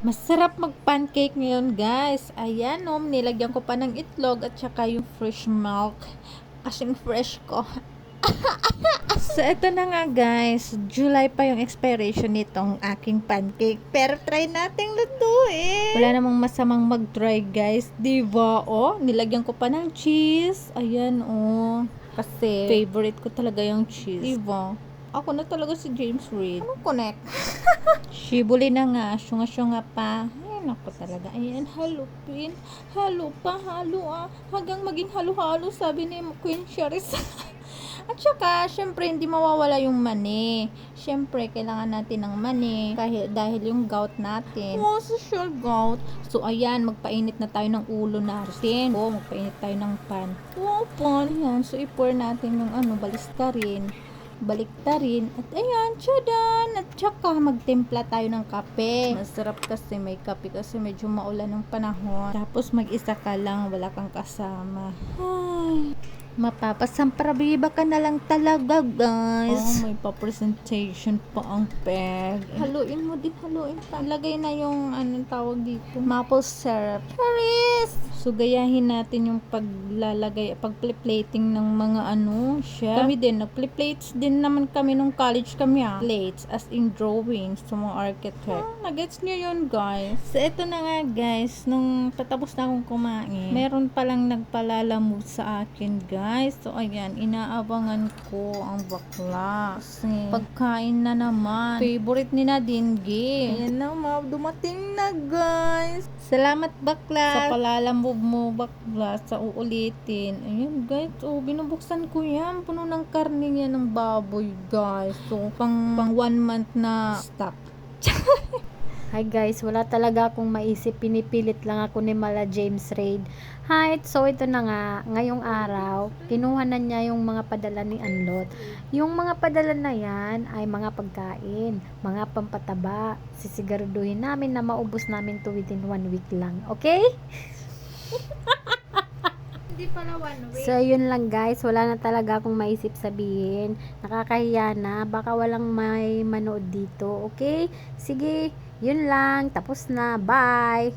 Masarap mag-pancake ngayon, guys. Ayan, nilagyan ko pa ng itlog at saka yung fresh milk. Kasing fresh ko. So, ito na nga, guys. July pa yung expiration nitong aking pancake. Pero try nating lutuin. Wala namang masamang mag-try, guys. Diba? Nilagyan ko pa ng cheese. Ayan, kasi favorite ko talaga yung cheese. Diba? Ako na talaga si James Reid. Anong connect? Shibuli na nga. Syunga-syunga pa. Ay, naku talaga. Ayan, halupin. Halo pa, halo Hanggang maging halo-halo, sabi ni Queen Charis. At saka, syempre, hindi mawawala yung mani. Syempre, kailangan natin ng mani. Dahil yung gout natin. Social gout. So, ayan, magpainit na tayo ng ulo natin. Magpainit tayo ng pan. Pan. Ayan, so i-pour natin yung baliktarin. At ayan, tsadan! At saka magtimpla tayo ng kape. Masarap kasi may kape kasi medyo maulan ng panahon. Tapos mag-isa ka lang, wala kang kasama. Ay, mapapasamprabiba ka na lang talaga, guys. May pa-presentation pa ang peg. Haluin mo din, haluin pa. Lagay na yung, anong tawag dito? Maple syrup. Charis! So, gayahin natin yung pag-plating ng mga chef. Kami din, nag-plates din naman kami nung college kami, plates, as in drawings, sa mga architect. Nagets nyo yun, guys. So, ito na nga, guys, nung patapos na akong kumain, meron palang nagpalalamove sa akin, guys. So, ayan, inaabangan ko ang bakla. Kasi, pagkain na naman. Favorite ni Nadine G. Ayan na, dumating na, guys. Salamat, bakla. Sa palalamove mo, bakla, sa uulitin. Ayan, guys. Binubuksan ko yan. Puno ng karne yan ng baboy, guys. So, pang 1 month na stock. Hi guys, wala talaga akong maisip, pinipilit lang ako ni Mala James Reid. Hi, so ito na nga, ngayong araw, kinuha na niya yung mga padala ni Anlot. Yung mga padala na yan ay mga pagkain, mga pampataba. Sisiguraduhin namin na maubos namin to within 1 week lang, okay? Hindi pala 1 week. So, yun lang guys. Wala na talaga akong maisip sabihin. Nakakahiya na. Baka walang may manood dito. Okay? Sige, yun lang. Tapos na. Bye!